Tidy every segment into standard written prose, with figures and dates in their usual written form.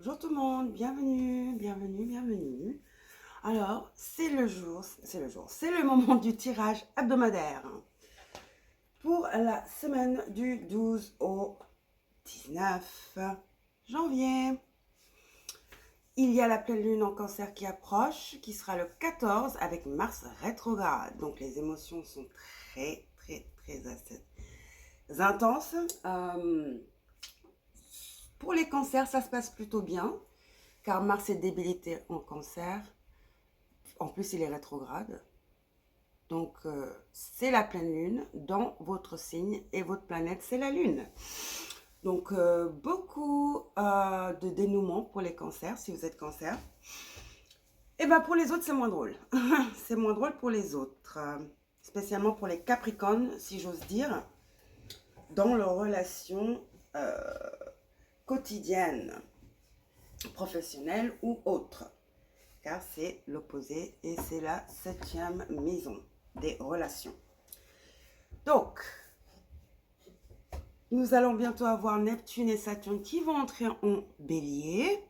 Bonjour tout le monde, bienvenue, bienvenue, bienvenue. Alors, c'est le moment du tirage hebdomadaire pour la semaine du 12 au 19 janvier. Il y a la pleine lune en cancer qui approche, qui sera le 14 avec Mars rétrograde. Donc les émotions sont très, très, très intenses. Pour les cancers, ça se passe plutôt bien, car Mars est débilité en cancer. En plus, il est rétrograde. Donc, c'est la pleine lune dans votre signe et votre planète, c'est la lune. Donc, beaucoup de dénouement pour les cancers, si vous êtes cancer. Et bien, pour les autres, c'est moins drôle. C'est moins drôle pour les autres. Spécialement pour les capricornes, si j'ose dire, dans leurs relations quotidiennes, professionnelles ou autres. Car c'est l'opposé et c'est la 7e maison des relations. Donc, nous allons bientôt avoir Neptune et Saturne qui vont entrer en bélier.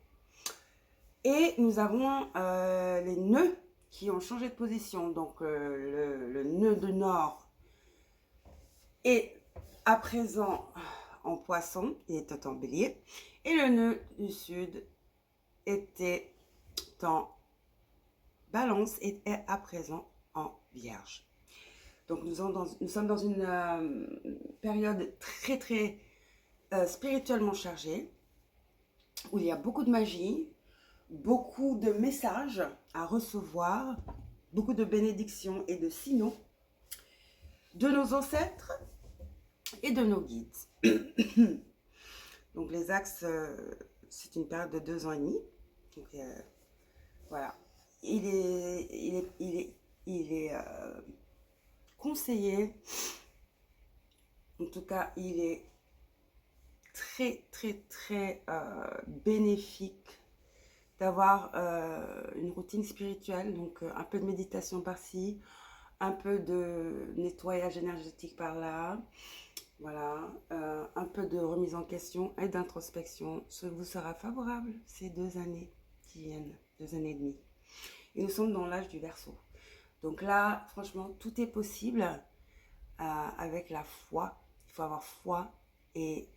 Et nous avons les nœuds qui ont changé de position. Donc, le nœud de nord est à présent en poisson, il était en bélier. Et le nœud du sud était en balance et est à présent en vierge. Donc nous sommes dans une période très très spirituellement chargée, où il y a beaucoup de magie, beaucoup de messages à recevoir, beaucoup de bénédictions et de signaux de nos ancêtres et de nos guides. Donc les axes, c'est une période de 2 ans et demi. Donc voilà, il est conseillé, en tout cas il est très très très bénéfique d'avoir une routine spirituelle, donc un peu de méditation par-ci, un peu de nettoyage énergétique par-là, voilà, un peu de remise en question et d'introspection. Ce vous sera favorable ces 2 années qui viennent, 2 ans et demi. Et nous sommes dans l'âge du Verseau. Donc là, franchement, tout est possible avec la foi. Il faut avoir foi et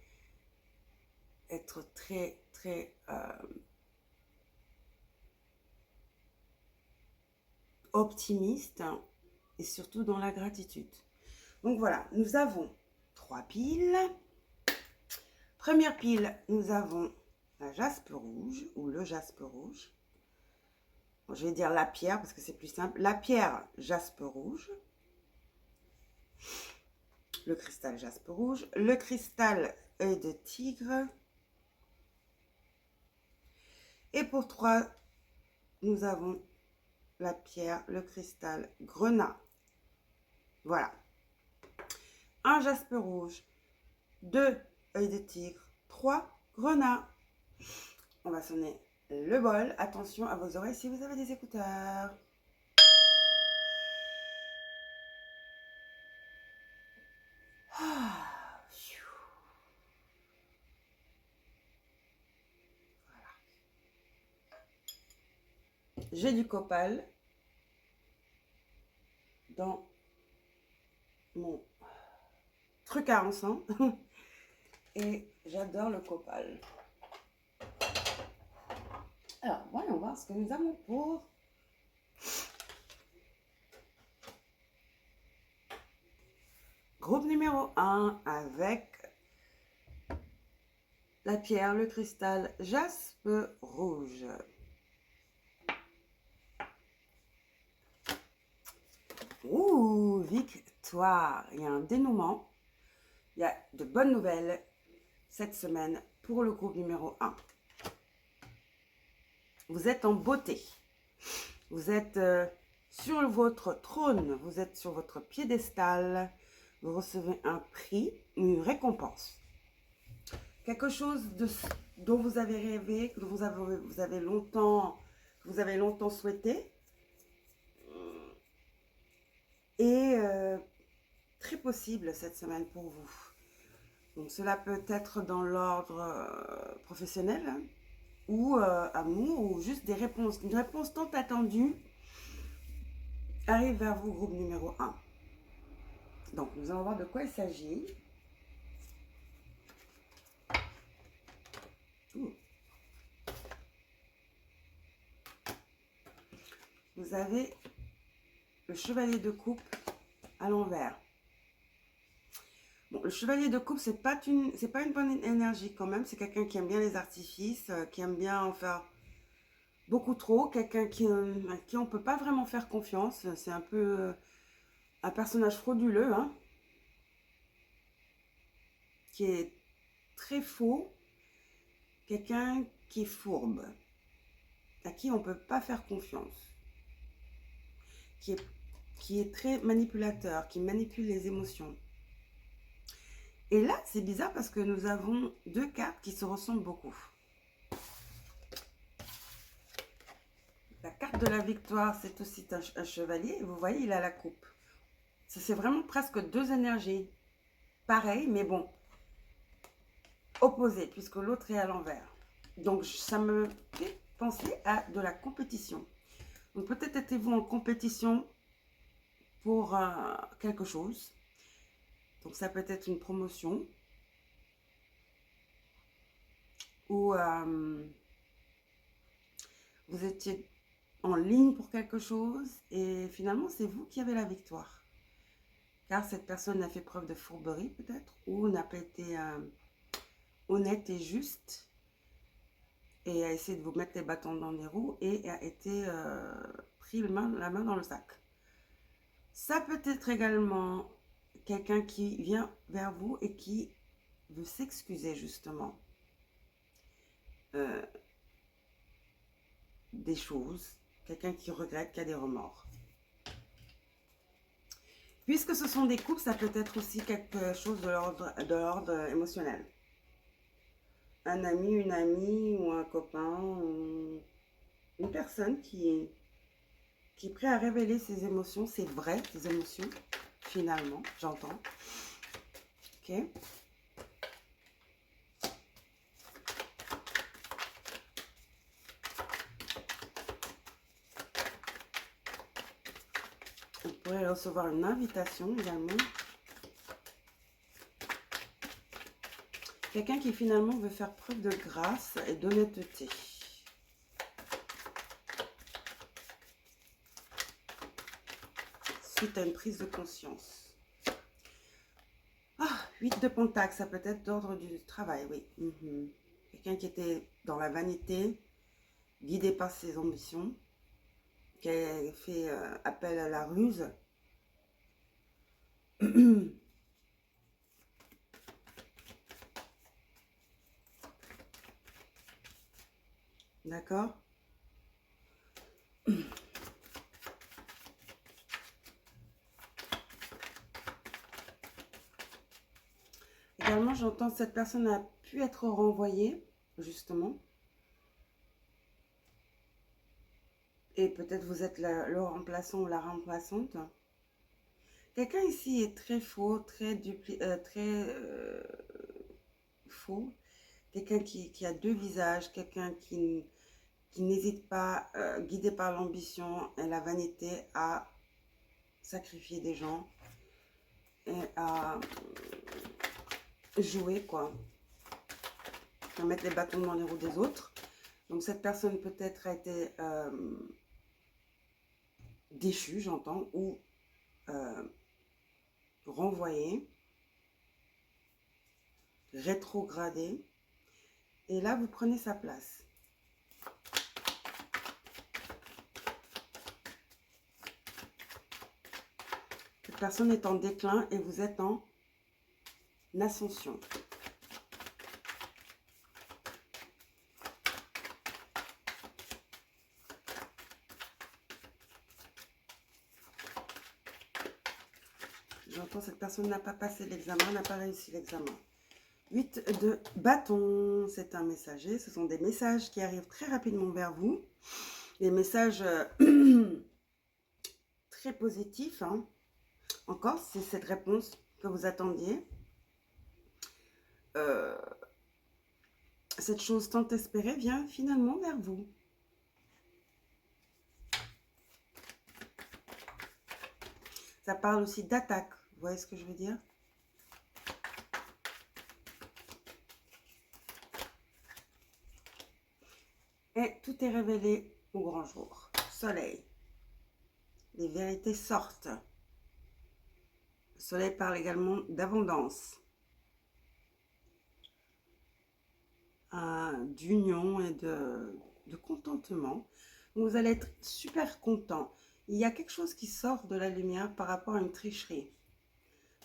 être très, très optimiste, hein, et surtout dans la gratitude. Donc voilà, nous avons 3 piles. Première pile, nous avons la jaspe rouge ou le jaspe rouge. Bon, je vais dire la pierre parce que c'est plus simple. La pierre jaspe rouge. Le cristal jaspe rouge. Le cristal œil de tigre. Et pour 3, nous avons la pierre, le cristal grenat. Voilà. Un jaspe rouge, 2 œils de tigre, 3 grenats. On va sonner le bol. Attention à vos oreilles si vous avez des écouteurs. Ah, j'ai du copal dans mon truc à encens et j'adore le copal. Alors, voyons voir ce que nous avons pour groupe numéro 1 avec la pierre, le cristal jaspe rouge. Ouh, victoire! Il y a un dénouement. Il y a de bonnes nouvelles cette semaine pour le groupe numéro 1. Vous êtes en beauté. Vous êtes sur votre trône. Vous êtes sur votre piédestal. Vous recevez un prix, une récompense. Quelque chose dont vous avez rêvé, que vous avez longtemps souhaité. Et très possible cette semaine pour vous. Donc cela peut être dans l'ordre professionnel, hein. ou amour, ou juste des réponses. Une réponse tant attendue arrive vers vous, groupe numéro 1. Donc, nous allons voir de quoi il s'agit. Vous avez le chevalier de coupe à l'envers. Bon, le chevalier de coupe, c'est pas une bonne énergie quand même. C'est quelqu'un qui aime bien les artifices, qui aime bien en faire beaucoup trop. Quelqu'un à qui on peut pas vraiment faire confiance. C'est un peu un personnage frauduleux, hein, qui est très faux. Quelqu'un qui est fourbe, à qui on peut pas faire confiance. Qui est très manipulateur, qui manipule les émotions. Et là, c'est bizarre parce que nous avons deux cartes qui se ressemblent beaucoup. La carte de la victoire, c'est aussi un chevalier. Et vous voyez, il a la coupe. C'est vraiment presque deux énergies. Pareil, mais bon, opposées, puisque l'autre est à l'envers. Donc, ça me fait penser à de la compétition. Donc, peut-être êtes-vous en compétition pour quelque chose. Donc, ça peut être une promotion. Ou vous étiez en ligne pour quelque chose et finalement, c'est vous qui avez la victoire. Car cette personne a fait preuve de fourberie peut-être ou n'a pas été honnête et juste et a essayé de vous mettre les bâtons dans les roues et a été pris la main dans le sac. Ça peut être également quelqu'un qui vient vers vous et qui veut s'excuser justement des choses, quelqu'un qui regrette, qui a des remords. Puisque ce sont des couples, ça peut être aussi quelque chose de l'ordre émotionnel. Un ami, une amie ou un copain, ou une personne qui est prêt à révéler ses émotions, ses vraies émotions, finalement, j'entends. Ok. Vous pourrez recevoir une invitation également. Quelqu'un qui finalement veut faire preuve de grâce et d'honnêteté. Suite à une prise de conscience. Ah, 8 de Pentacle, ça peut être d'ordre du travail, oui. Quelqu'un qui était dans la vanité, guidé par ses ambitions, qui a fait appel à la ruse. D'accord. Également, j'entends que cette personne a pu être renvoyée, justement. Et peut-être vous êtes le remplaçant ou la remplaçante. Quelqu'un ici est très faux, très faux. Quelqu'un qui a deux visages, quelqu'un qui n'hésite pas, guidé par l'ambition et la vanité, à sacrifier des gens et à jouer, quoi. À mettre les bâtons dans les roues des autres. Donc cette personne peut-être a été déchue, j'entends, ou renvoyée, rétrogradée. Et là, vous prenez sa place. Cette personne est en déclin et vous êtes en ascension. J'entends cette personne n'a pas passé l'examen, n'a pas réussi l'examen. 8 de bâton, c'est un messager. Ce sont des messages qui arrivent très rapidement vers vous. Des messages très positifs. Hein. Encore, c'est cette réponse que vous attendiez. cette chose tant espérée vient finalement vers vous. Ça parle aussi d'attaque. Vous voyez ce que je veux dire? Et tout est révélé au grand jour. Soleil. Les vérités sortent. Le soleil parle également d'abondance, d'union et de contentement. Donc vous allez être super content. Il y a quelque chose qui sort de la lumière par rapport à une tricherie.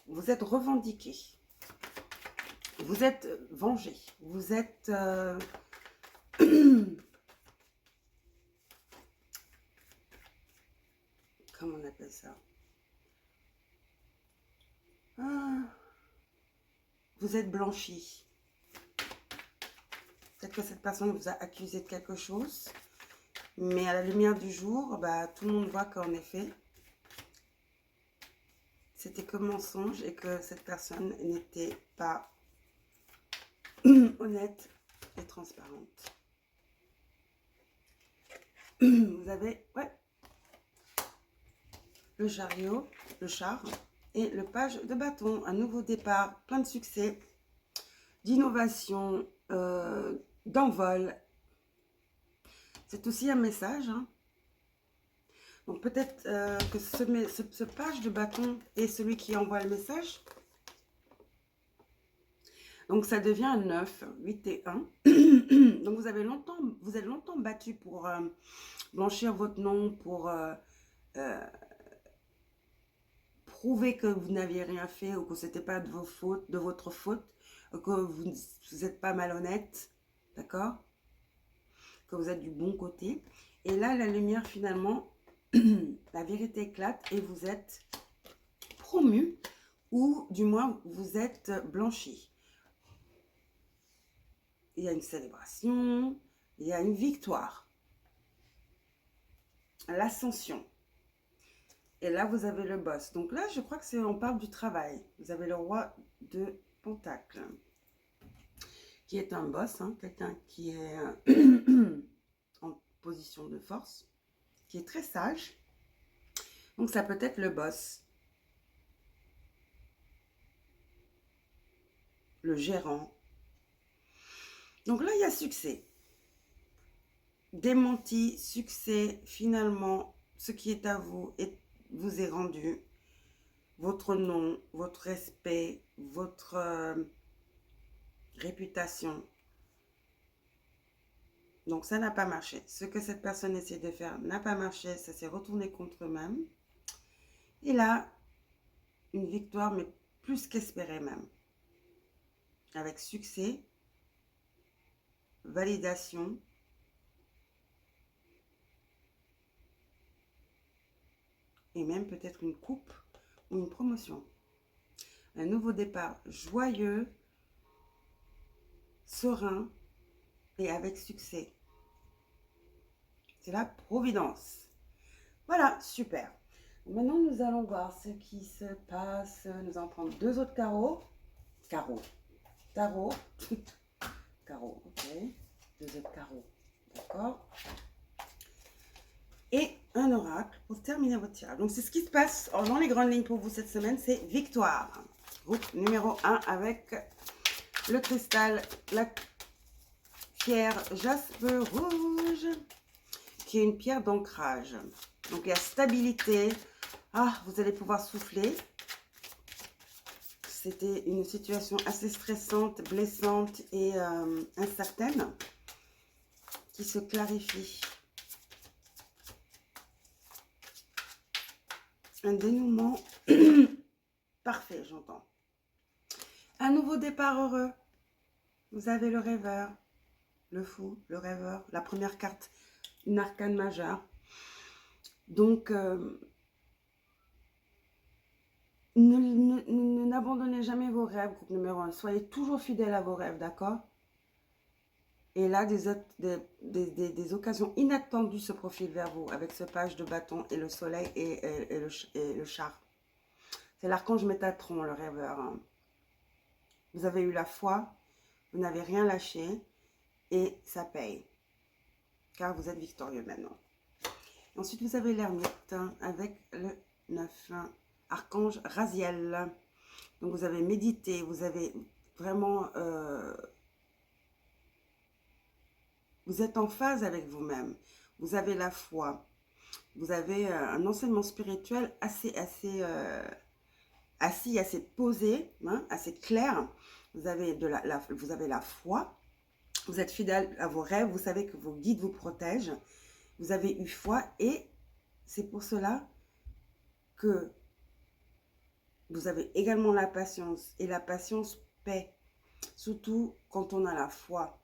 Vous êtes revendiqué. Vous êtes vengé. Vous êtes... comment on appelle ça? Vous êtes blanchi. Peut-être que cette personne vous a accusé de quelque chose. Mais à la lumière du jour, bah, tout le monde voit qu'en effet, c'était que mensonge et que cette personne n'était pas honnête et transparente. Vous avez, ouais, le chariot, le char et le page de bâton. Un nouveau départ, plein de succès, d'innovation, d'envol. C'est aussi un message. Hein. Donc peut-être que ce page de bâton est celui qui envoie le message. Donc ça devient un 9, 8 et 1. Donc vous êtes longtemps battu pour blanchir votre nom, pour prouver que vous n'aviez rien fait ou que ce n'était pas de votre faute, que vous n'êtes pas malhonnête, d'accord? Que vous êtes du bon côté. Et là, la lumière, finalement, la vérité éclate et vous êtes promu, ou du moins, vous êtes blanchi. Il y a une célébration, il y a une victoire. L'ascension. Et là, vous avez le boss. Donc là, je crois que on parle du travail. Vous avez le roi de Pentacle, qui est un boss, hein, quelqu'un qui est en position de force, qui est très sage. Donc ça peut être le boss, le gérant. Donc là, il y a succès. Démenti, succès, finalement, ce qui est à vous vous est rendu. Votre nom, votre respect, votre réputation. Donc ça n'a pas marché. Ce que cette personne essaie de faire n'a pas marché. Ça s'est retourné contre eux-mêmes. Et là, une victoire, mais plus qu'espérée même. Avec succès, validation, et même peut-être une coupe ou une promotion. Un nouveau départ joyeux, serein et avec succès. C'est la providence. Voilà, super. Maintenant, nous allons voir ce qui se passe. Nous allons prendre deux autres carreaux. Tarot. Carreau, ok. Deux autres carreaux. D'accord. Et un oracle pour terminer votre tirage. Donc, c'est ce qui se passe dans les grandes lignes pour vous cette semaine. C'est victoire. Groupe numéro 1 avec le cristal, la pierre jaspe rouge, qui est une pierre d'ancrage. Donc, il y a stabilité. Ah, vous allez pouvoir souffler. C'était une situation assez stressante, blessante et incertaine qui se clarifie. Un dénouement parfait, j'entends. Un nouveau départ heureux. Vous avez le rêveur, le fou, le rêveur, la première carte, une arcane majeure. Donc, n'abandonnez jamais vos rêves, groupe numéro 1. Soyez toujours fidèles à vos rêves, d'accord? Et là, des occasions inattendues se profilent vers vous avec ce page de bâton et le soleil et le char. C'est l'archange Métatron, le rêveur. Hein. Vous avez eu la foi, vous n'avez rien lâché. et ça paye. Car vous êtes victorieux maintenant. Ensuite, vous avez l'ermite avec le 9, archange Raziel. Donc, vous avez médité, vous avez vraiment... vous êtes en phase avec vous-même. Vous avez la foi. Vous avez un enseignement spirituel assez posé, hein, assez clair. Vous avez, vous avez la foi. Vous êtes fidèle à vos rêves. Vous savez que vos guides vous protègent. Vous avez eu foi et c'est pour cela que vous avez également la patience. Et la patience paie. Surtout quand on a la foi.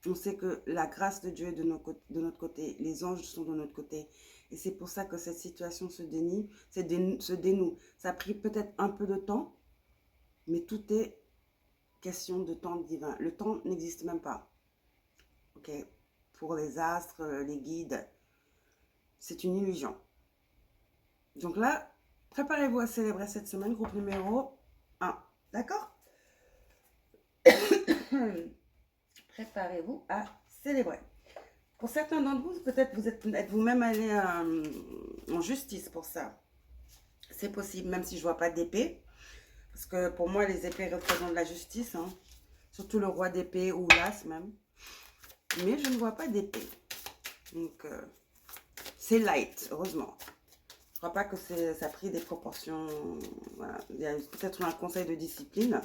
On sait que la grâce de Dieu est de notre côté. Les anges sont de notre côté. Et c'est pour ça que cette situation se dénoue. Ça a pris peut-être un peu de temps, mais tout est question de temps divin. Le temps n'existe même pas. Ok? Pour les astres, les guides, c'est une illusion. Donc là, préparez-vous à célébrer cette semaine, groupe numéro 1. D'accord? Préparez-vous à célébrer. Pour certains d'entre vous, peut-être vous êtes vous-même allé en justice pour ça. C'est possible, même si je ne vois pas d'épée. Parce que pour moi, les épées représentent la justice. Hein. Surtout le roi d'épée ou l'as même. Mais je ne vois pas d'épée. Donc, c'est light, heureusement. Je ne crois pas que ça a pris des proportions. Voilà. Il y a peut-être un conseil de discipline.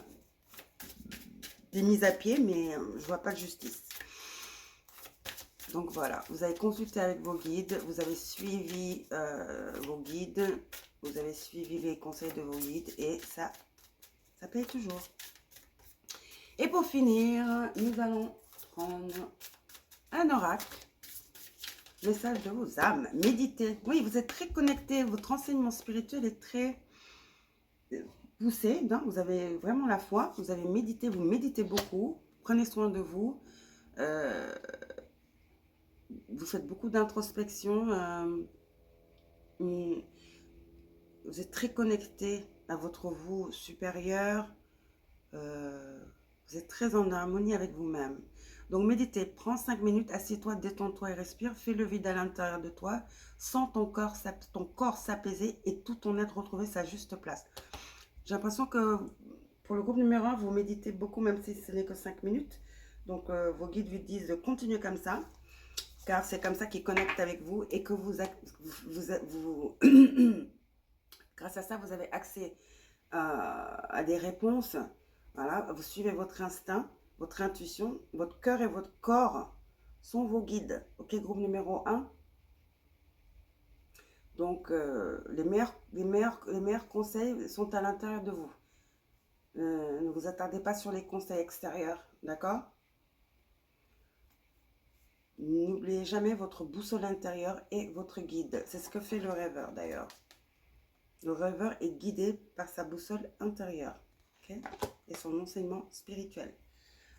Des mises à pied, mais je ne vois pas de justice. Donc voilà, vous avez consulté avec vos guides, vous avez suivi vos guides, vous avez suivi les conseils de vos guides et ça paye toujours. Et pour finir, nous allons prendre un oracle, message de vos âmes, méditez. Oui, vous êtes très connectés, votre enseignement spirituel est très poussé, non? Vous avez vraiment la foi, vous avez médité, vous méditez beaucoup, prenez soin de vous. Vous faites beaucoup d'introspection. Vous êtes très connecté à votre vous supérieur. Vous êtes très en harmonie avec vous-même. Donc méditez, prends 5 minutes, assieds-toi, détends-toi et respire. Fais le vide à l'intérieur de toi. Sens ton corps s'apaiser et tout ton être retrouver sa juste place. J'ai l'impression que pour le groupe numéro 1, vous méditez beaucoup, même si ce n'est que 5 minutes. Donc vos guides vous disent de continuer comme ça. Car c'est comme ça qu'ils connectent avec vous et que vous grâce à ça, vous avez accès à des réponses. Voilà, vous suivez votre instinct, votre intuition, votre cœur et votre corps sont vos guides. Ok, groupe numéro 1. Donc, les meilleurs conseils sont à l'intérieur de vous. Ne vous attardez pas sur les conseils extérieurs, d'accord? N'oubliez jamais votre boussole intérieure et votre guide. C'est ce que fait le rêveur d'ailleurs. Le rêveur est guidé par sa boussole intérieure, okay? Et son enseignement spirituel.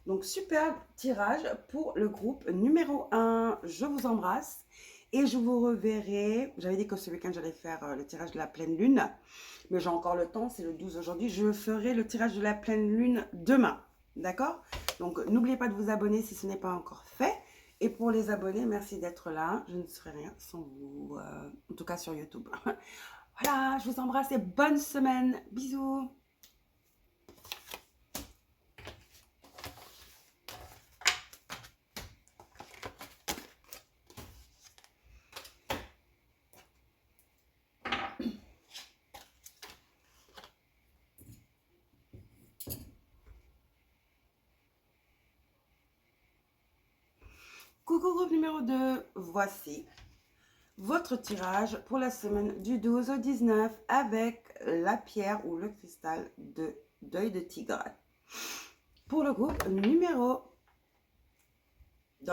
Donc, superbe tirage pour le groupe numéro 1. Je vous embrasse et je vous reverrai. J'avais dit que ce week-end, j'allais faire le tirage de la pleine lune. Mais j'ai encore le temps, c'est le 12 aujourd'hui. Je ferai le tirage de la pleine lune demain. D'accord? Donc, n'oubliez pas de vous abonner si ce n'est pas encore fait. Et pour les abonnés, merci d'être là. Je ne serai rien sans vous, en tout cas sur YouTube. Voilà, je vous embrasse et bonne semaine. Bisous. Coucou groupe numéro 2, voici votre tirage pour la semaine du 12 au 19 avec la pierre ou le cristal de d'œil de tigre. Pour le groupe numéro 2.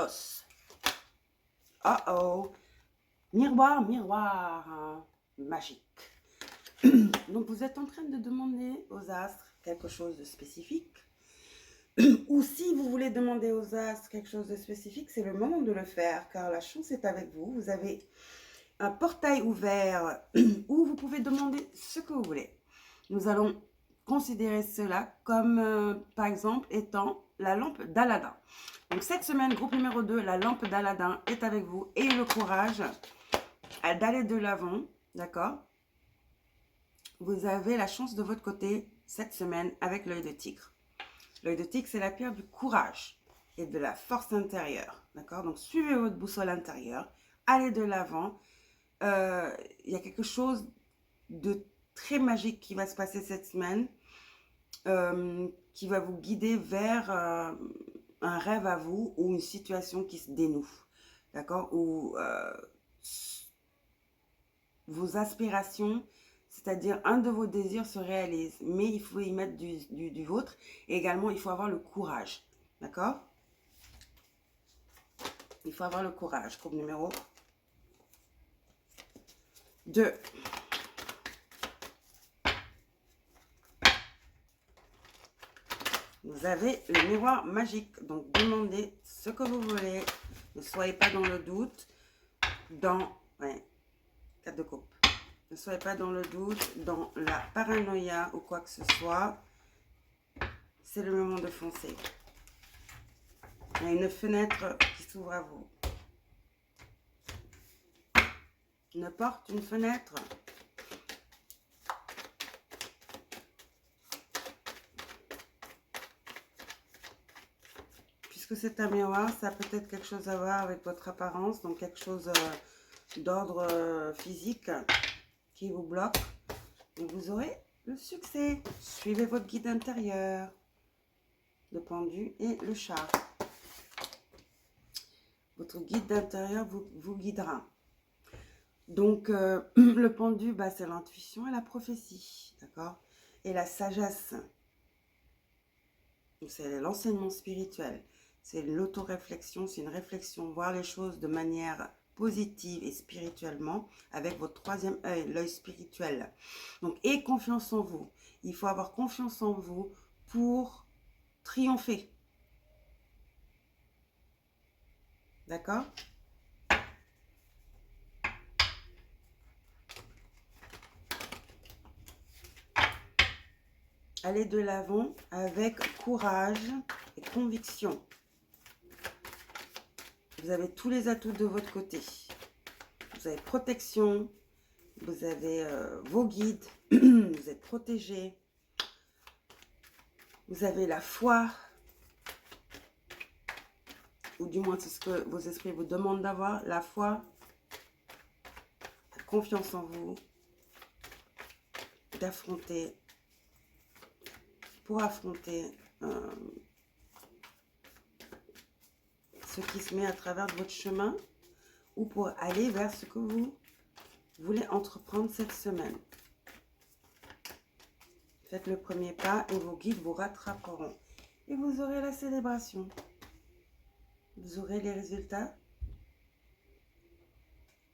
Oh oh, miroir, miroir magique. Donc vous êtes en train de demander aux astres quelque chose de spécifique. Ou si vous voulez demander aux astres quelque chose de spécifique, c'est le moment de le faire, car la chance est avec vous. Vous avez un portail ouvert où vous pouvez demander ce que vous voulez. Nous allons considérer cela comme, par exemple, étant la lampe d'Aladin. Donc cette semaine, groupe numéro 2, la lampe d'Aladin est avec vous. Et le courage d'aller de l'avant, d'accord? Vous avez la chance de votre côté cette semaine avec l'œil de tigre. L'œil de tigre, c'est la pierre du courage et de la force intérieure, d'accord? Donc suivez votre boussole intérieure, allez de l'avant. Il y a quelque chose de très magique qui va se passer cette semaine, qui va vous guider vers un rêve à vous ou une situation qui se dénoue, d'accord? Ou vos aspirations, c'est-à-dire un de vos désirs se réalise, mais il faut y mettre du vôtre. Et également, il faut avoir le courage, d'accord? Il faut avoir le courage. Groupe numéro 2. Vous avez le miroir magique. Donc, demandez ce que vous voulez. Ne soyez pas dans le doute. Ouais, 4 de coupe. Ne soyez pas dans le doute, dans la paranoïa ou quoi que ce soit. C'est le moment de foncer. Il y a une fenêtre qui s'ouvre à vous. Une porte, une fenêtre. Puisque c'est un miroir, ça a peut-être quelque chose à voir avec votre apparence, donc quelque chose d'ordre physique qui vous bloque. Et vous aurez le succès. Suivez votre guide intérieur, le pendu et le chat. Votre guide intérieur vous guidera. Donc, le pendu, bah, c'est l'intuition et la prophétie, d'accord? Et la sagesse, c'est l'enseignement spirituel. C'est l'autoréflexion, c'est une réflexion, voir les choses de manière positive et spirituellement, avec votre troisième œil, l'œil spirituel. Donc, ayez confiance en vous. Il faut avoir confiance en vous pour triompher. D'accord? Allez de l'avant avec courage et conviction. Vous avez tous les atouts de votre côté. Vous avez protection, vous avez vos guides, vous êtes protégé. Vous avez la foi, ou du moins c'est ce que vos esprits vous demandent d'avoir, la foi, la confiance en vous, d'affronter, pour affronter ce qui se met à travers de votre chemin, ou pour aller vers ce que vous voulez entreprendre cette semaine. Faites le premier pas et vos guides vous rattraperont. Et vous aurez la célébration. Vous aurez les résultats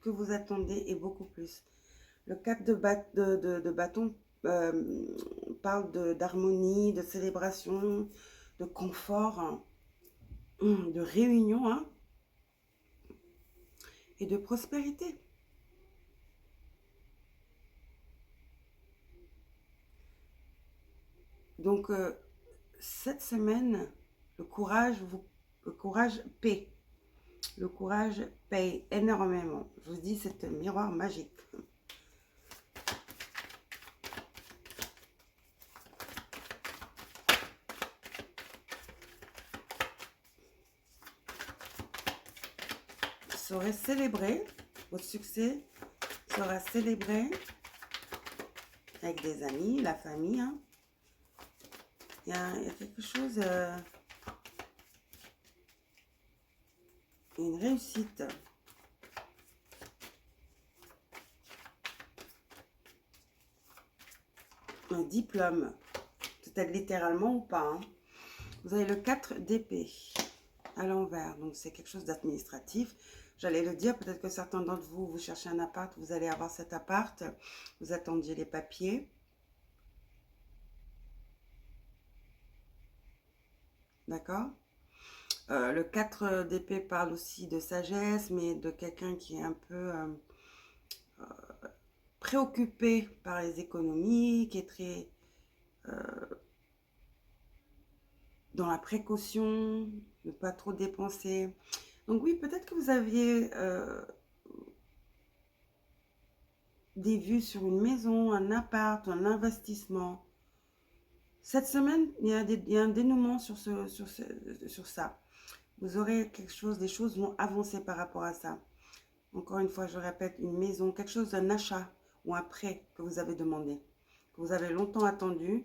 que vous attendez et beaucoup plus. Le 4 de bâton parle d'harmonie, de célébration, de confort, hein, de réunion, hein, et de prospérité. Donc, cette semaine, le courage paie. Le courage paye énormément. Je vous dis, c'est un miroir magique. Vous saurez célébrer, votre succès sera célébré avec des amis, la famille. Hein. Il y a quelque chose, une réussite. Un diplôme, peut-être littéralement ou pas. Hein. Vous avez le 4 d'épée à l'envers, donc c'est quelque chose d'administratif. J'allais le dire, peut-être que certains d'entre vous, vous cherchez un appart, vous allez avoir cet appart, vous attendiez les papiers. D'accord? Le 4 d'épée parle aussi de sagesse, mais de quelqu'un qui est un peu préoccupé par les économies, qui est très dans la précaution, ne pas trop dépenser. Donc oui, peut-être que vous aviez des vues sur une maison, un appart, un investissement. Cette semaine, il y a un dénouement sur ça. Vous aurez quelque chose, des choses vont avancer par rapport à ça. Encore une fois, je répète, une maison, quelque chose, un achat ou un prêt que vous avez demandé, que vous avez longtemps attendu,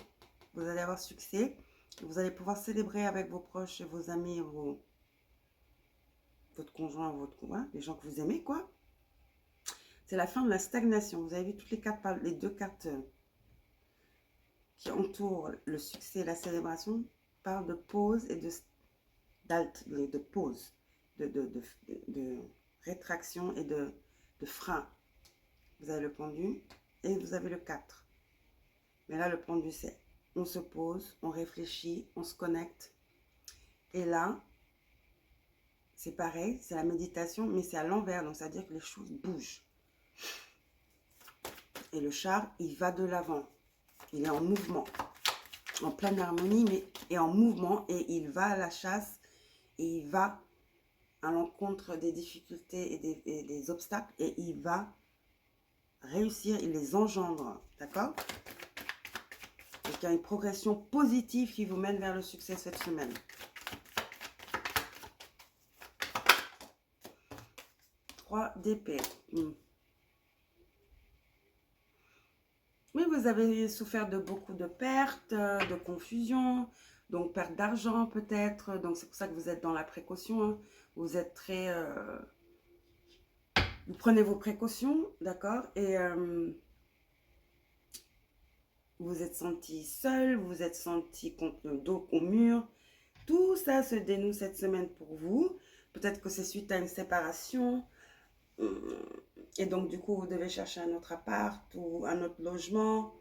vous allez avoir succès. Vous allez pouvoir célébrer avec vos proches, vos amis, votre conjoint, les gens que vous aimez, quoi. C'est la fin de la stagnation. Vous avez vu toutes les cartes, les deux cartes qui entourent le succès et la célébration, parlent de pause et de pause, de rétraction et de frein. Vous avez le pendu et vous avez le 4. Mais là, le pendu, c'est on se pose, on réfléchit, on se connecte. Et là, c'est pareil, c'est la méditation, mais c'est à l'envers. Donc, ça veut dire que les choses bougent. Et le char, il va de l'avant. Il est en mouvement, en pleine harmonie, mais est en mouvement. Et il va à la chasse et il va à l'encontre des difficultés et des obstacles. Et il va réussir, il les engendre. D'accord? Donc, il y a une progression positive qui vous mène vers le succès cette semaine. 3 d'épée. Oui, vous avez souffert de beaucoup de pertes, de confusion, donc perte d'argent peut-être. Donc, c'est pour ça que vous êtes dans la précaution. Hein. Vous êtes très... vous prenez vos précautions, d'accord? Et vous êtes senti seul, vous vous êtes senti contre le dos au mur. Tout ça se dénoue cette semaine pour vous. Peut-être que c'est suite à une séparation. Et donc, du coup, vous devez chercher un autre appart ou un autre logement.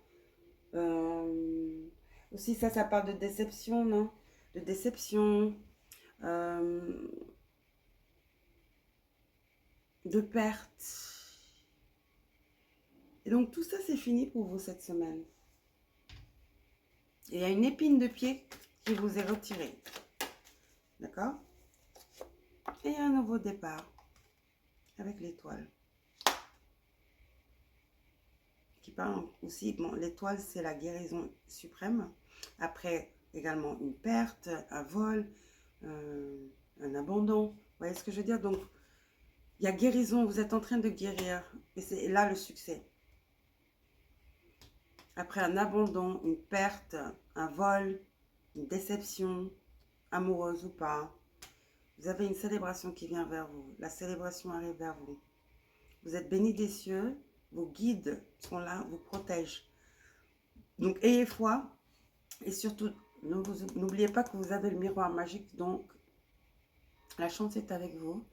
Aussi, ça parle de déception, non? De déception, de perte. Et donc, tout ça, c'est fini pour vous cette semaine. Et il y a une épine de pied qui vous est retirée. D'accord? Et un nouveau départ avec l'étoile. Qui parle aussi, bon, l'étoile, c'est la guérison suprême. Après, également une perte, un vol, un abandon. Vous voyez ce que je veux dire? Donc, il y a guérison, vous êtes en train de guérir. Et c'est là le succès. Après un abandon, une perte, un vol, une déception, amoureuse ou pas, vous avez une célébration qui vient vers vous. La célébration arrive vers vous. Vous êtes béni des cieux, vos guides sont là, vous protègent. Donc, ayez foi et surtout, n'oubliez pas que vous avez le miroir magique. Donc, la chance est avec vous.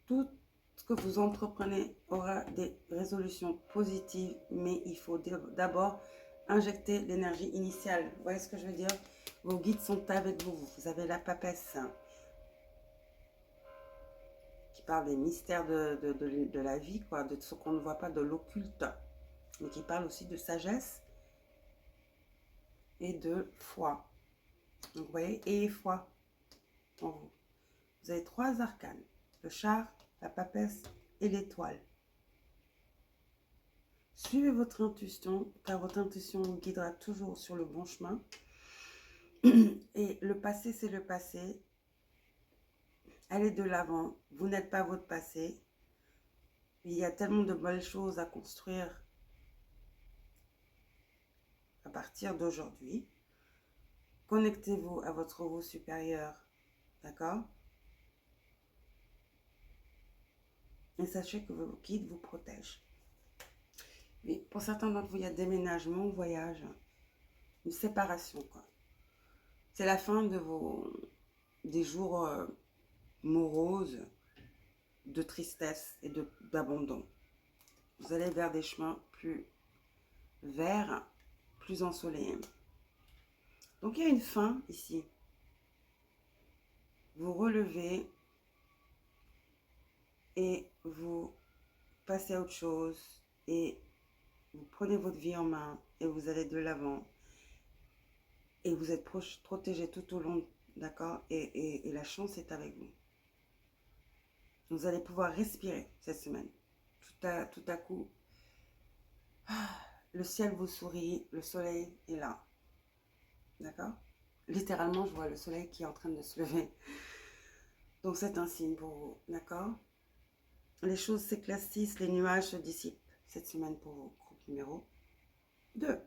Tout ce que vous entreprenez aura des résolutions positives, mais il faut d'abord injecter l'énergie initiale. Vous voyez ce que je veux dire? Vos guides sont avec vous. Vous avez la papesse qui parle des mystères de la vie, quoi, de ce qu'on ne voit pas, de l'occulte, mais qui parle aussi de sagesse et de foi. Donc, vous voyez, ayez foi en vous. Vous avez 3 arcanes, le char, la papesse et l'étoile. Suivez votre intuition, car votre intuition vous guidera toujours sur le bon chemin. Et le passé, c'est le passé. Allez de l'avant. Vous n'êtes pas votre passé. Il y a tellement de belles choses à construire à partir d'aujourd'hui. Connectez-vous à votre vous supérieur. D'accord? Et sachez que vos guides vous protègent. Mais pour certains d'entre vous, il y a déménagement, voyage, une séparation, quoi. C'est la fin de des jours moroses, de tristesse et d'abandon. Vous allez vers des chemins plus verts, plus ensoleillés. Donc il y a une fin ici. Vous relevez et vous passez à autre chose et vous prenez votre vie en main et vous allez de l'avant. et vous êtes protégé tout au long, d'accord, et la chance est avec vous. Vous allez pouvoir respirer cette semaine. Tout à coup, le ciel vous sourit, le soleil est là. D'accord? Littéralement, je vois le soleil qui est en train de se lever. Donc, c'est un signe pour vous. D'accord? Les choses s'éclaircissent, les nuages se dissipent cette semaine pour vous. Groupe numéro 2.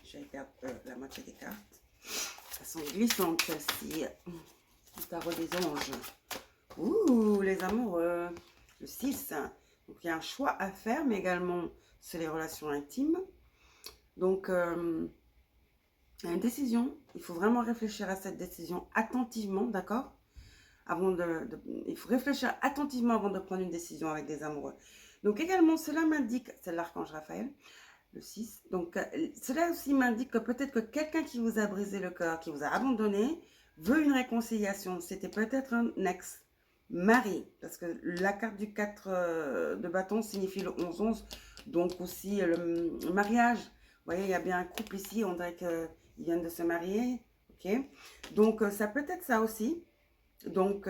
Je vais perdre la moitié des cartes. Elles sont glissantes, celles-ci. Le tarot des anges. Ouh, les amoureux. Le 6. Donc, il y a un choix à faire, mais également, c'est les relations intimes. Donc, il y a une décision. Il faut vraiment réfléchir à cette décision attentivement, d'accord? Il faut réfléchir attentivement avant de prendre une décision avec des amoureux. Donc, également, cela m'indique, c'est l'archange Raphaël, le 6. Donc, cela aussi m'indique que peut-être que quelqu'un qui vous a brisé le cœur, qui vous a abandonné, veut une réconciliation. C'était peut-être un ex-mari. Parce que la carte du 4 de bâton signifie le 11-11. Donc, aussi le mariage. Vous voyez, il y a bien un couple ici. On dirait qu'ils viennent de se marier. Ok. Donc, ça peut être ça aussi. Donc,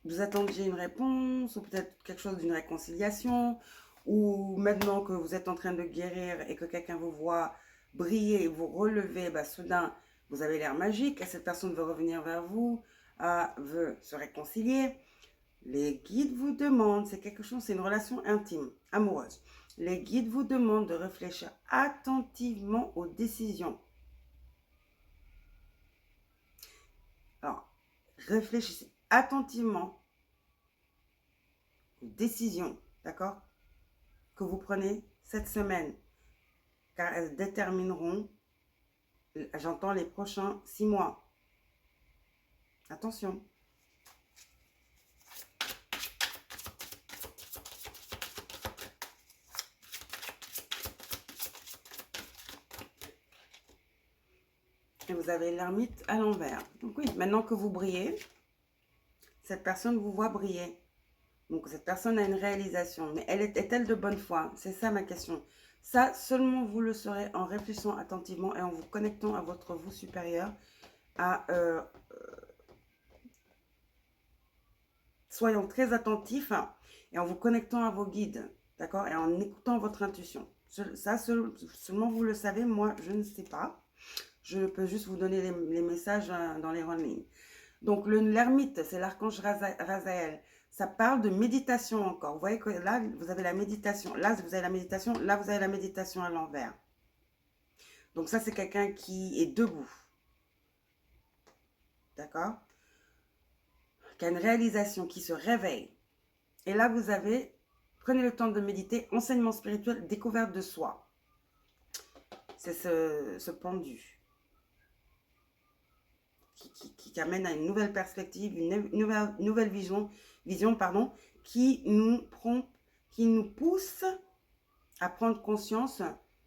vous attendiez une réponse ou peut-être quelque chose d'une réconciliation, ou maintenant que vous êtes en train de guérir et que quelqu'un vous voit briller, vous relever, bah, soudain, vous avez l'air magique et cette personne veut revenir vers vous, veut se réconcilier. Les guides vous demandent, c'est quelque chose, c'est une relation intime, amoureuse. Les guides vous demandent de réfléchir attentivement aux décisions. Alors, réfléchissez attentivement aux décisions, d'accord, que vous prenez cette semaine, car elles détermineront, j'entends, les prochains 6 mois. Attention. Et vous avez l'ermite à l'envers. Donc oui, maintenant que vous brillez, cette personne vous voit briller. Donc cette personne a une réalisation. Mais est-elle de bonne foi? C'est ça ma question. Ça, seulement vous le saurez en réfléchissant attentivement et en vous connectant à votre vous supérieur. Soyons très attentifs et en vous connectant à vos guides. D'accord? Et en écoutant votre intuition. Ça, seulement vous le savez. Moi, je ne sais pas. Je peux juste vous donner les messages dans les grandes lignes. Donc, l'ermite, c'est l'archange Razaël. Ça parle de méditation encore. Vous voyez que là, vous avez la méditation. Là, vous avez la méditation. Là, vous avez la méditation à l'envers. Donc, ça, c'est quelqu'un qui est debout. D'accord? Qui a une réalisation, qui se réveille. Et là, vous avez, prenez le temps de méditer, enseignement spirituel, découverte de soi. C'est ce pendu. Qui amène à une nouvelle perspective, une nouvelle vision, qui nous pousse à prendre conscience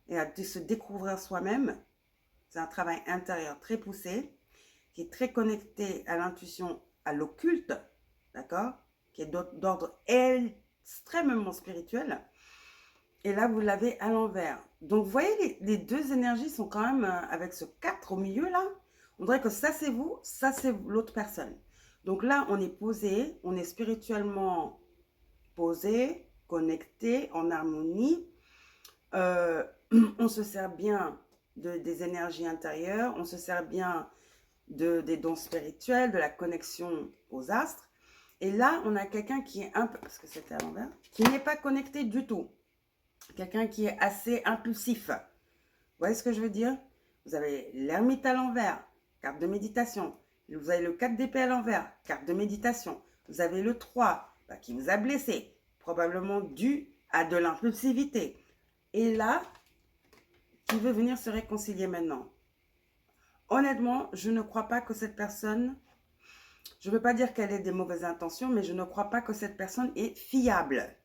et à se découvrir soi-même. C'est un travail intérieur très poussé, qui est très connecté à l'intuition, à l'occulte, d'accord, qui est d'ordre extrêmement spirituel. Et là, vous l'avez à l'envers. Donc, vous voyez, les deux énergies sont quand même, avec ce 4 au milieu, là, on dirait que ça, c'est vous, ça, c'est l'autre personne. Donc là, on est posé, on est spirituellement posé, connecté, en harmonie. On se sert bien des énergies intérieures, on se sert bien des dons spirituels, de la connexion aux astres. Et là, on a quelqu'un qui est un peu, parce que c'était à l'envers, qui n'est pas connecté du tout. Quelqu'un qui est assez impulsif. Vous voyez ce que je veux dire? Vous avez l'ermite à l'envers, carte de méditation. Vous avez le 4 d'épée à l'envers, carte de méditation. Vous avez le 3 qui vous a blessé, probablement dû à de l'impulsivité. Et là, qui veut venir se réconcilier maintenant. Honnêtement, je ne crois pas que cette personne, je ne veux pas dire qu'elle ait des mauvaises intentions, mais je ne crois pas que cette personne est fiable.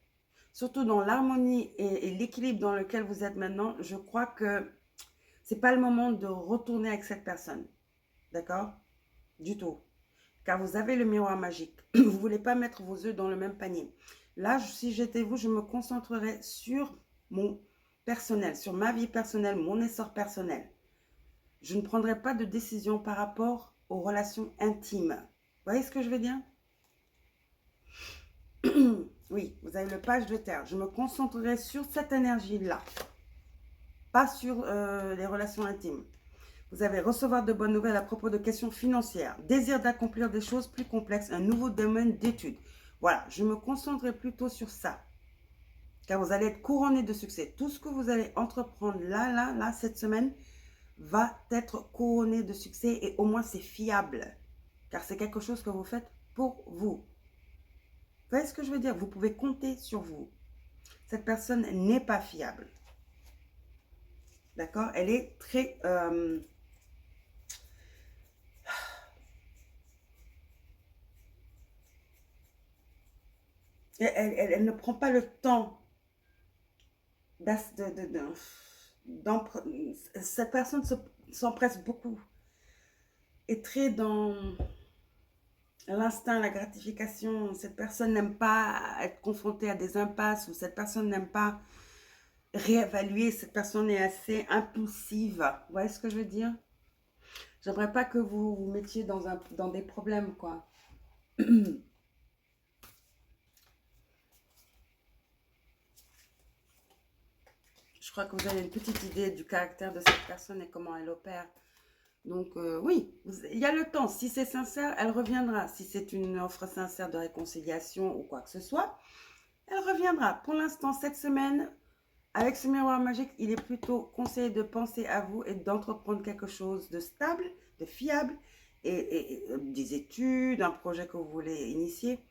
Surtout dans l'harmonie et l'équilibre dans lequel vous êtes maintenant, je crois que c'est pas le moment de retourner avec cette personne. D'accord? Du tout. car vous avez le miroir magique. Vous ne voulez pas mettre vos œufs dans le même panier. Là, si j'étais vous, je me concentrerais sur mon personnel, sur ma vie personnelle, mon essor personnel. Je ne prendrai pas de décision par rapport aux relations intimes. Vous voyez ce que je veux dire? Oui, vous avez le page de terre. Je me concentrerai sur cette énergie-là, pas sur les relations intimes. Vous allez recevoir de bonnes nouvelles à propos de questions financières, désir d'accomplir des choses plus complexes, un nouveau domaine d'études. Voilà, je me concentrerai plutôt sur ça, car vous allez être couronné de succès. Tout ce que vous allez entreprendre là, cette semaine, va être couronné de succès et au moins c'est fiable, car c'est quelque chose que vous faites pour vous. Vous voyez ce que je veux dire? Vous pouvez compter sur vous. Cette personne n'est pas fiable. D'accord? Elle est très... elle ne prend pas le temps cette personne s'empresse beaucoup. Est très dans l'instinct, la gratification. Cette personne n'aime pas être confrontée à des impasses ou cette personne n'aime pas réévaluer. Cette personne est assez impulsive. Vous voyez ce que je veux dire? J'aimerais pas que vous vous mettiez dans des problèmes, quoi. Je crois que vous avez une petite idée du caractère de cette personne et comment elle opère. Donc, oui, il y a le temps. Si c'est sincère, elle reviendra. Si c'est une offre sincère de réconciliation ou quoi que ce soit, elle reviendra. Pour l'instant, cette semaine, avec ce miroir magique, il est plutôt conseillé de penser à vous et d'entreprendre quelque chose de stable, de fiable, et des études, un projet que vous voulez initier.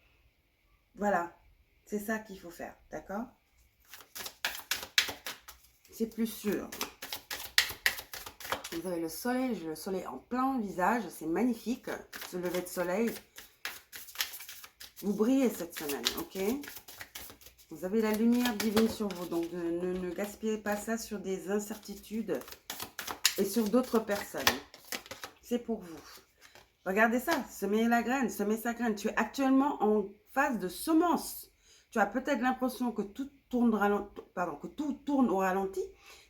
Voilà, c'est ça qu'il faut faire, d'accord? C'est plus sûr. Vous avez le soleil en plein visage, c'est magnifique, ce lever de soleil. Vous brillez cette semaine, ok? Vous avez la lumière divine sur vous, donc ne gaspillez pas ça sur des incertitudes et sur d'autres personnes. C'est pour vous. Regardez ça, semer la graine, semer sa graine. Tu es actuellement en phase de semence. Tu as peut-être l'impression que tout tourne au ralenti.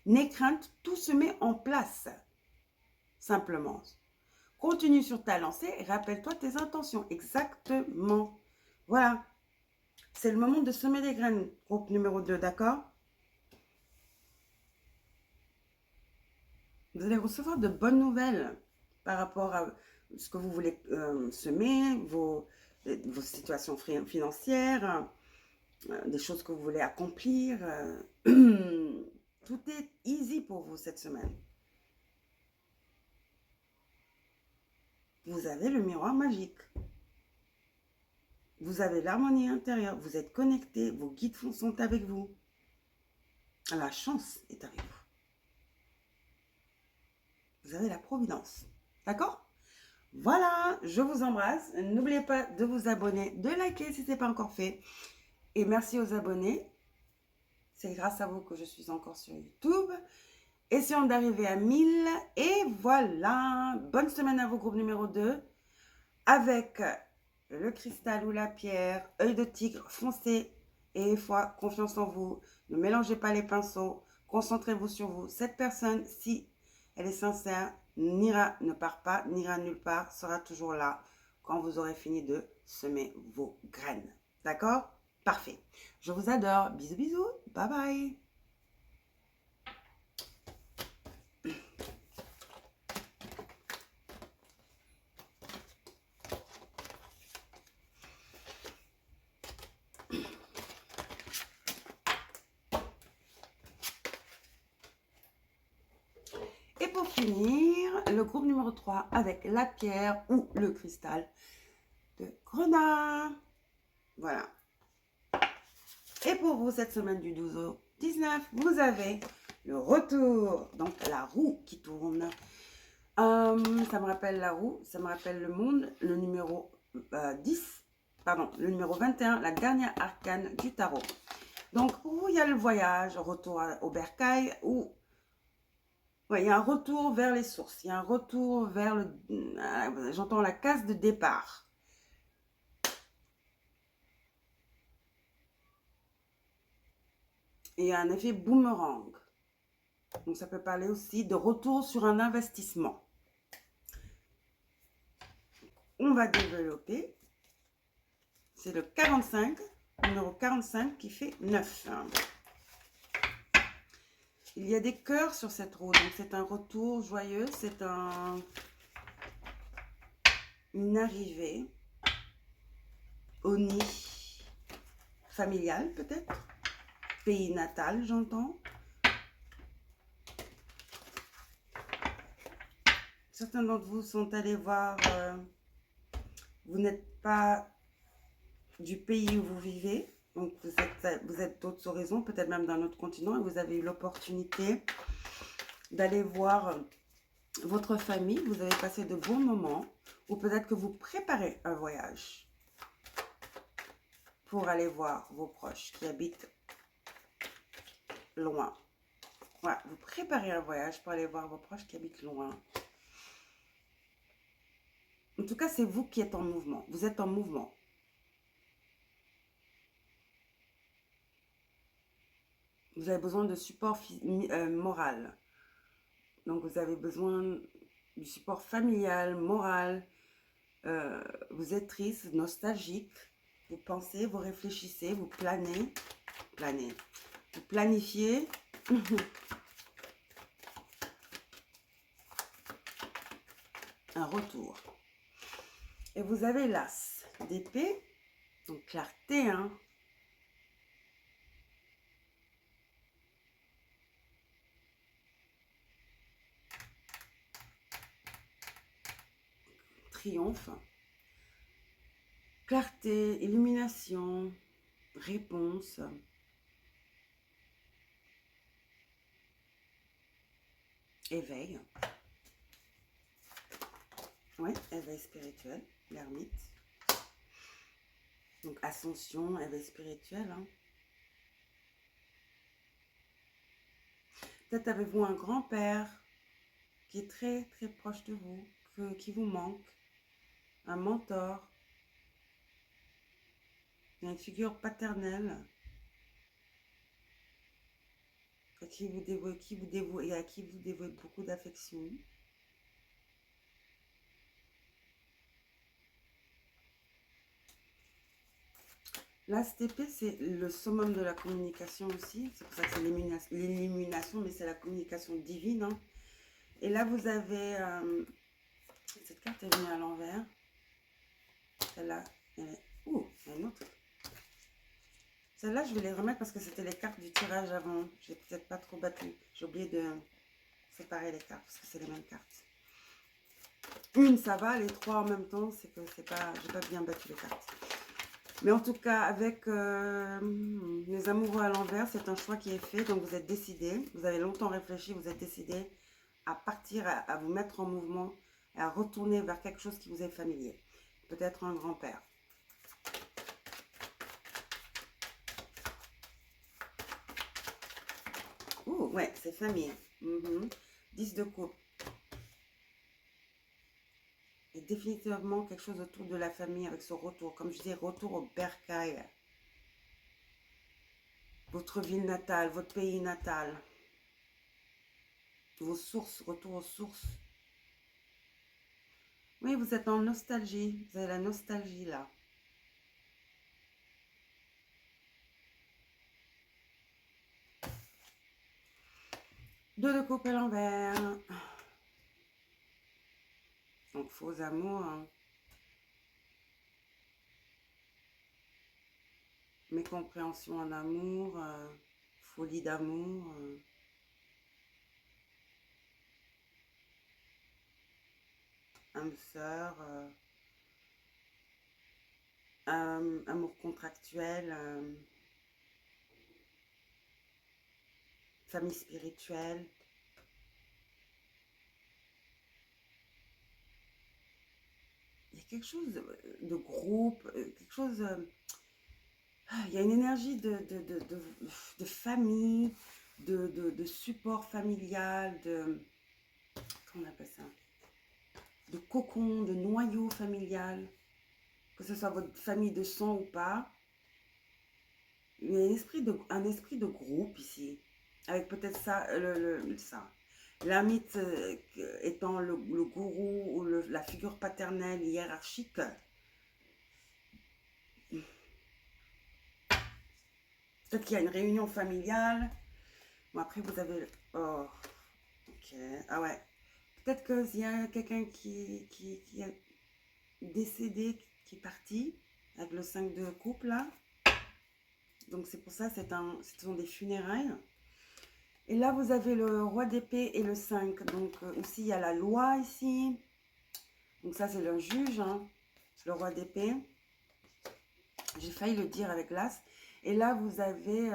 N'aie crainte, tout se met en place. Simplement. Continue sur ta lancée et rappelle-toi tes intentions. Exactement. Voilà. C'est le moment de semer des graines, groupe numéro 2, d'accord? Vous allez recevoir de bonnes nouvelles par rapport à ce que vous voulez semer, vos situations financières, des choses que vous voulez accomplir. Tout est easy pour vous cette semaine. Vous avez le miroir magique. Vous avez l'harmonie intérieure. Vous êtes connecté. Vos guides sont avec vous. La chance est avec vous. Vous avez la providence. D'accord? Voilà, je vous embrasse. N'oubliez pas de vous abonner, de liker si ce n'est pas encore fait. Et merci aux abonnés. C'est grâce à vous que je suis encore sur YouTube. Essayons d'arriver à 1000. Et voilà. Bonne semaine à vous, groupe numéro 2. Avec le cristal ou la pierre, œil de tigre, foncez. Et foi, confiance en vous. Ne mélangez pas les pinceaux. Concentrez-vous sur vous. Cette personne, si elle est sincère, ne part pas, n'ira nulle part, sera toujours là quand vous aurez fini de semer vos graines. D'accord? Parfait. Je vous adore. Bisous, bisous. Bye bye. Et pour finir, le groupe numéro 3 avec la pierre ou le cristal de Grenat. Voilà. Et pour vous, cette semaine du 12 au 19, vous avez le retour, donc la roue qui tourne. Ça me rappelle la roue, ça me rappelle le monde, le numéro 10, pardon, le numéro 21, la dernière arcane du tarot. Donc, pour vous, il y a le voyage, retour au bercail, ou ouais, il y a un retour vers les sources, il y a un retour vers j'entends la case de départ. et un effet boomerang. Donc ça peut parler aussi de retour sur un investissement. On va développer. C'est le 45, numéro 45 qui fait 9. Il y a des cœurs sur cette roue, donc c'est un retour joyeux, c'est une arrivée au nid familial peut-être, pays natal j'entends. Certains d'entre vous sont allés voir, vous n'êtes pas du pays où vous vivez, donc vous êtes d'autres horizons, peut-être même d'un autre continent, et vous avez eu l'opportunité d'aller voir votre famille, vous avez passé de bons moments, ou peut-être que vous préparez un voyage pour aller voir vos proches qui habitent loin. Voilà, vous préparez un voyage pour aller voir vos proches qui habitent loin. En tout cas, c'est vous qui êtes en mouvement. Vous êtes en mouvement. Vous avez besoin de support moral. Donc, vous avez besoin du support familial, moral. Vous êtes triste, nostalgique. Vous pensez, vous réfléchissez, vous planez. Vous planifiez. Un retour. Et vous avez l'as d'épée. Donc, clarté, hein. Triomphe, clarté, illumination, réponse, éveil. Oui, éveil spirituel, l'ermite. Donc ascension, éveil spirituel. Hein. Peut-être avez-vous un grand-père qui est très très proche de vous, qui vous manque, un mentor, une figure paternelle à qui vous dévouez et à qui vous dévouez beaucoup d'affection. Là, cette épée, c'est le summum de la communication aussi. C'est pour ça que c'est l'illumination, mais c'est la communication divine. Hein. Et là, vous avez... cette carte est venue à l'envers. Celle-là, elle est... Ouh, il y a une autre. Celle-là, je vais les remettre parce que c'était les cartes du tirage avant. J'ai peut-être pas trop battu. J'ai oublié de séparer les cartes parce que c'est les mêmes cartes. Une, ça va. Les trois en même temps, c'est que c'est pas... J'ai pas bien battu les cartes. Mais en tout cas, avec les amoureux à l'envers, c'est un choix qui est fait. Donc, vous êtes décidé. Vous avez longtemps réfléchi. Vous êtes décidé à partir, à vous mettre en mouvement, à retourner vers quelque chose qui vous est familier. Peut-être un grand-père. Ouh, ouais, c'est famille. 10 de coupe. Et définitivement quelque chose autour de la famille avec ce retour. Comme je dis, retour au bercail. Votre ville natale, votre pays natal. Vos sources, retour aux sources. Oui, vous êtes en nostalgie. Vous avez la nostalgie là. Deux de coupe à l'envers. Donc, faux amour. Hein. Mécompréhension en amour. Folie d'amour. Âme sœur. Amour contractuel. Famille spirituelle. Il y a quelque chose de groupe, quelque chose... il y a une énergie de famille, de support familial, comment on appelle ça? De cocon, de noyau familial. Que ce soit votre famille de sang ou pas. il y a un esprit de groupe ici. Avec peut-être ça, ça. L'ermite étant le gourou ou la figure paternelle hiérarchique. Peut-être qu'il y a une réunion familiale. Bon, après, vous avez... Oh, ok. Ah ouais. Peut-être qu'il y a quelqu'un qui est décédé, qui est parti, avec le 5 de coupe, là. Donc, c'est pour ça, ce sont des funérailles. Et là, vous avez le roi d'épée et le 5. Donc, aussi, il y a la loi ici. Donc, ça, c'est le juge, hein, le roi d'épée. J'ai failli le dire avec l'as. Et là, vous avez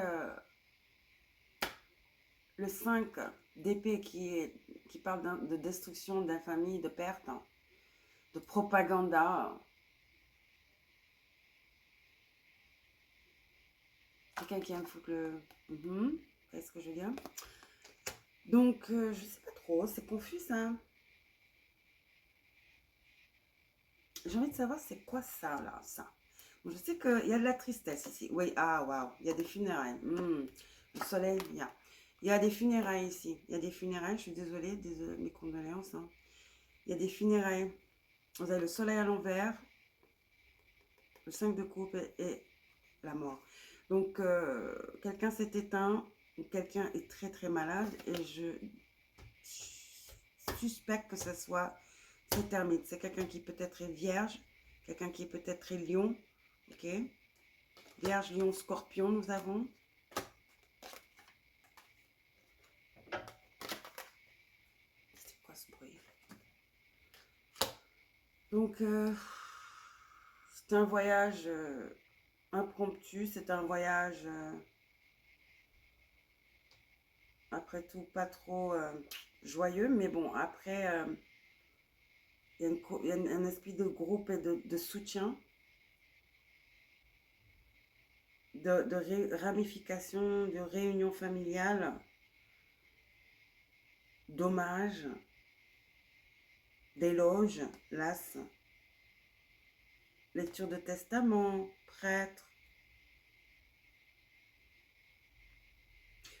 le 5 d'épée qui parle de destruction, d'infamie, de perte, hein, de propaganda. Quelqu'un qui aime foutre le... Qu'est-ce que je veux dire? Donc, je sais pas trop, c'est confus, ça. J'ai envie de savoir c'est quoi ça, là, ça. Bon, je sais qu'il y a de la tristesse ici. Oui, ah, waouh, il y a des funérailles. Le soleil, il y a des funérailles ici. Il y a des funérailles, je suis désolée, mes condoléances. Hein. Il y a des funérailles. Vous avez le soleil à l'envers, le 5 de coupe et la mort. Donc, quelqu'un s'est éteint, quelqu'un est très très malade et je suspecte que ce soit cet ermite. C'est quelqu'un qui peut-être est vierge, quelqu'un qui peut-être est lion, ok? Vierge, lion, scorpion, nous avons. C'est quoi ce bruit? Donc, c'est un voyage impromptu, c'est un voyage, après tout, pas trop joyeux, mais bon, après, il y a un esprit de groupe et de soutien, de ramification, de réunion familiale, d'hommage, d'éloge, las, lecture de testament, prêtre.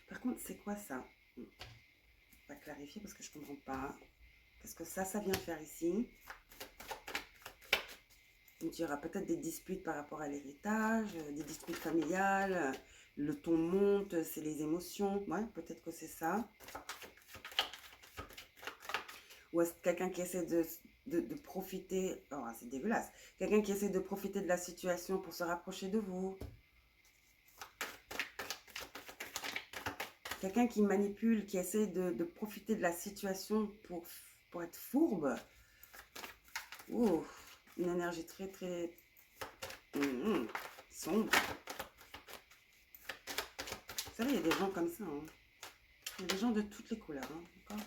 Par contre, c'est quoi ça? On va clarifier parce que je ne comprends pas. Qu'est-ce que ça vient faire ici? Donc, il y aura peut-être des disputes par rapport à l'héritage, des disputes familiales, le ton monte, c'est les émotions. Ouais, peut-être que c'est ça. Ou est-ce quelqu'un qui essaie de profiter... Oh, c'est dégueulasse. Quelqu'un qui essaie de profiter de la situation pour se rapprocher de vous. Quelqu'un qui manipule, qui essaie de profiter de la situation pour être fourbe. Ouh, une énergie très, très sombre. Vous savez, il y a des gens comme ça. Hein. Il y a des gens de toutes les couleurs. Hein, d'accord?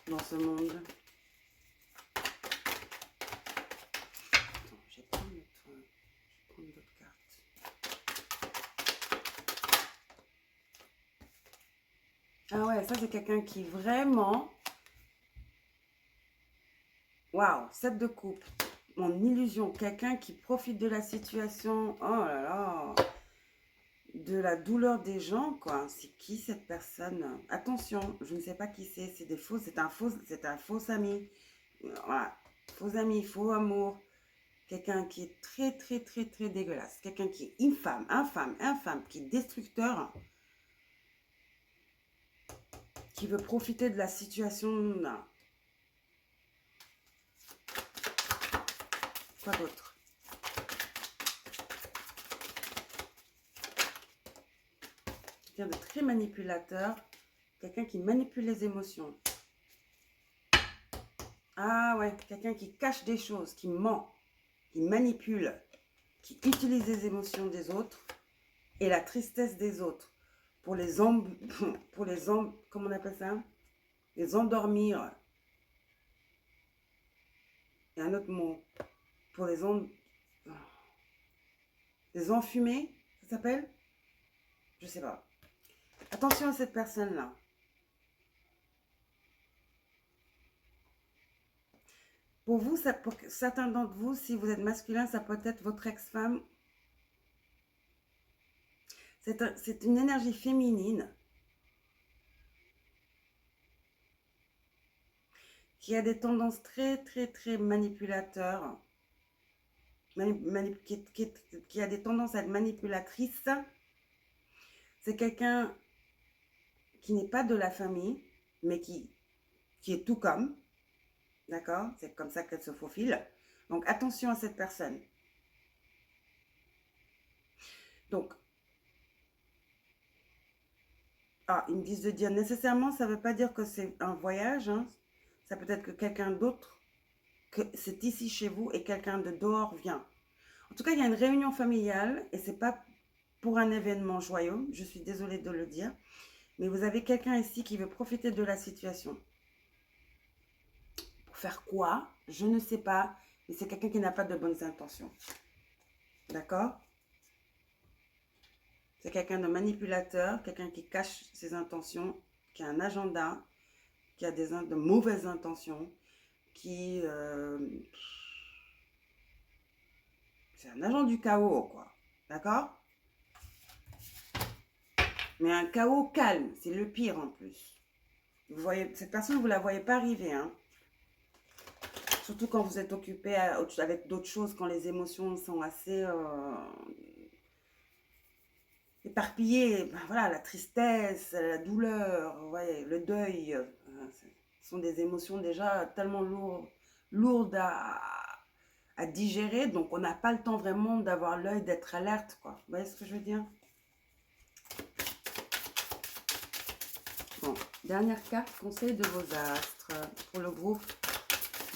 Dans ce monde. Attends, je vais prendre d'autres cartes. Ah ouais, ça c'est quelqu'un qui vraiment... Waouh, 7 de coupe. Mon illusion. Quelqu'un qui profite de la situation. Oh là là. De la douleur des gens, quoi. C'est qui cette personne? Attention, je ne sais pas qui c'est. C'est un faux ami. Voilà. Faux ami, faux amour. Quelqu'un qui est très, très, très, très dégueulasse. Quelqu'un qui est infâme, qui est destructeur. Qui veut profiter de la situation. Non. Quoi d'autre? Quelqu'un de très manipulateur. Quelqu'un qui manipule les émotions. Ah ouais, quelqu'un qui cache des choses, qui ment, qui manipule, qui utilise les émotions des autres et la tristesse des autres pour comment on appelle ça? Les endormir. Il y a un autre mot. Pour les enfumer, ça s'appelle? Je sais pas. Attention à cette personne-là. Pour vous, pour certains d'entre vous, si vous êtes masculin, ça peut être votre ex-femme C'est une énergie féminine qui a des tendances très, très, très manipulateurs, qui a des tendances à être manipulatrice. C'est quelqu'un qui n'est pas de la famille, mais qui est tout comme, d'accord? C'est comme ça qu'elle se faufile. Donc, attention à cette personne. Donc, ils me disent de dire nécessairement, ça ne veut pas dire que c'est un voyage, hein. Ça peut être que quelqu'un d'autre, que c'est ici chez vous et quelqu'un de dehors vient. En tout cas, il y a une réunion familiale et c'est pas pour un événement joyeux, je suis désolée de le dire, mais vous avez quelqu'un ici qui veut profiter de la situation. Pour faire quoi? Je ne sais pas, mais c'est quelqu'un qui n'a pas de bonnes intentions. D'accord? C'est quelqu'un de manipulateur, quelqu'un qui cache ses intentions, qui a un agenda, qui a de mauvaises intentions, qui... c'est un agent du chaos, quoi. D'accord? Mais un chaos calme, c'est le pire en plus. Vous voyez, cette personne, vous ne la voyez pas arriver, hein. Surtout quand vous êtes occupé avec d'autres choses, quand les émotions sont assez éparpillées. Ben voilà, la tristesse, la douleur, ouais, le deuil, ce sont des émotions déjà tellement lourdes à digérer. Donc, on n'a pas le temps vraiment d'avoir l'œil, d'être alerte, quoi. Vous voyez ce que je veux dire? Bon, dernière carte, conseil de vos astres pour le groupe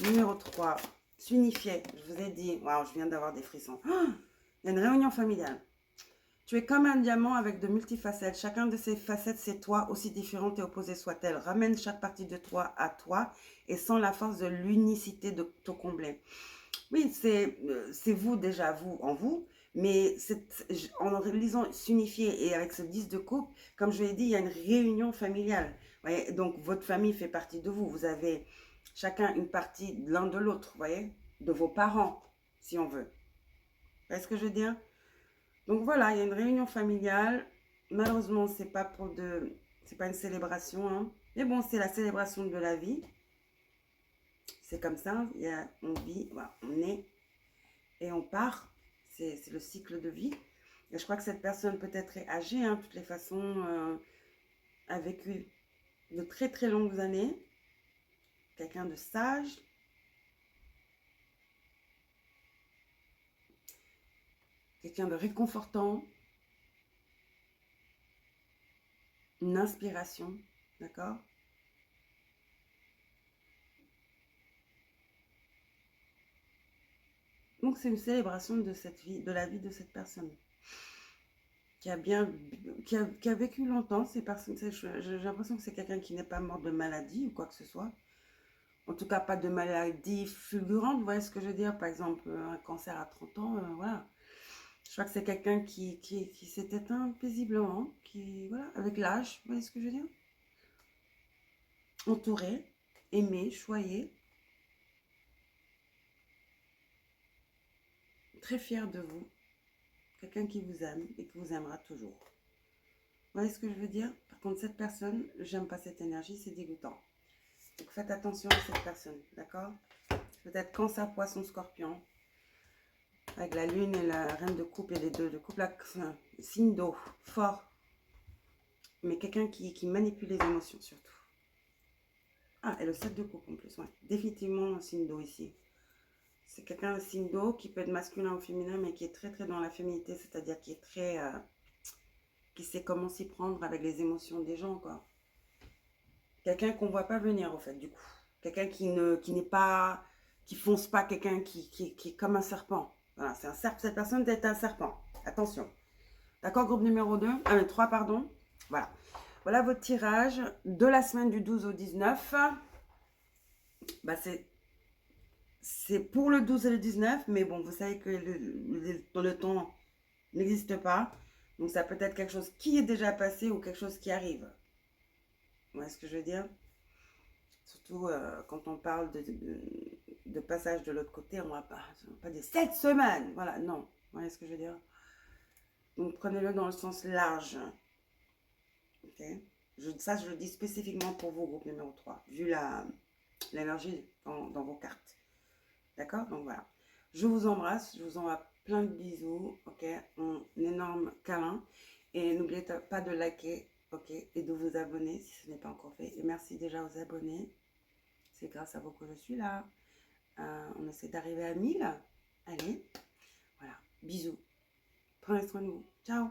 numéro 3. S'unifier, je vous ai dit, waouh, je viens d'avoir des frissons. Oh, il y a une réunion familiale. Tu es comme un diamant avec de multifacettes. Chacun de ces facettes, c'est toi, aussi différente et opposée soit-elle. Ramène chaque partie de toi à toi et sans la force de l'unicité de te combler. Oui, c'est vous déjà, vous en vous, mais en lisant s'unifier et avec ce 10 de coupe, comme je l'ai dit, il y a une réunion familiale. Voyez, donc votre famille fait partie de vous. Vous avez chacun une partie de l'un de l'autre, voyez, de vos parents, si on veut. Vous voyez ce que je veux dire? Donc voilà, il y a une réunion familiale. Malheureusement, c'est pas une célébration, hein. Mais bon, c'est la célébration de la vie. C'est comme ça, on vit, voilà, on est et on part. C'est le cycle de vie. Et je crois que cette personne peut-être est âgée, hein, de toutes les façons, a vécu de très très longues années. Quelqu'un de sage. Quelqu'un de réconfortant. Une inspiration, d'accord? Donc c'est une célébration de cette vie, de la vie de cette personne qui a bien, qui a vécu longtemps. Ces personnes, j'ai l'impression que c'est quelqu'un qui n'est pas mort de maladie ou quoi que ce soit. En tout cas, pas de maladie fulgurante. Vous voyez ce que je veux dire? Par exemple, un cancer à 30 ans, voilà. Je crois que c'est quelqu'un qui s'est éteint paisiblement, voilà, avec l'âge. Vous voyez ce que je veux dire? Entouré, aimé, choyé. Très fier de vous. Quelqu'un qui vous aime et qui vous aimera toujours. Vous voyez ce que je veux dire? Par contre, cette personne, j'aime pas cette énergie, c'est dégoûtant. Donc faites attention à cette personne, d'accord? Peut-être Cancer, Poisson, Scorpion, avec la Lune et la Reine de Coupe et les deux de coupe, signe d'eau, fort. Mais quelqu'un qui manipule les émotions surtout. Ah, et le 7 de coupe en plus, ouais. Définitivement un signe d'eau ici. C'est quelqu'un de signe d'eau qui peut être masculin ou féminin, mais qui est très très dans la féminité, c'est-à-dire qui est très... qui sait comment s'y prendre avec les émotions des gens, quoi. Quelqu'un qu'on ne voit pas venir, au fait, du coup. Quelqu'un qui n'est pas... qui fonce pas, quelqu'un qui est comme un serpent. Voilà, c'est un serpent. Cette personne est un serpent. Attention. D'accord, groupe numéro 2. 3, pardon. Voilà. Voilà votre tirage de la semaine du 12 au 19. Bah, c'est pour le 12 et le 19, mais bon, vous savez que le temps n'existe pas. Donc, ça peut être quelque chose qui est déjà passé ou quelque chose qui arrive. Vous voyez ce que je veux dire? Surtout quand on parle de passage de l'autre côté, on va pas dire 7 semaines. Voilà, non. Vous voyez ce que je veux dire? Donc, prenez-le dans le sens large. Ok? Ça, je le dis spécifiquement pour vos groupes numéro 3, vu l'énergie dans vos cartes. D'accord? Donc, voilà. Je vous embrasse. Je vous envoie plein de bisous. Ok? Un énorme câlin. Et n'oubliez pas de liker. Ok? Et de vous abonner si ce n'est pas encore fait. Et merci déjà aux abonnés. C'est grâce à vous que je suis là. On essaie d'arriver à 1000. Allez. Voilà. Bisous. Prenez soin de vous. Ciao.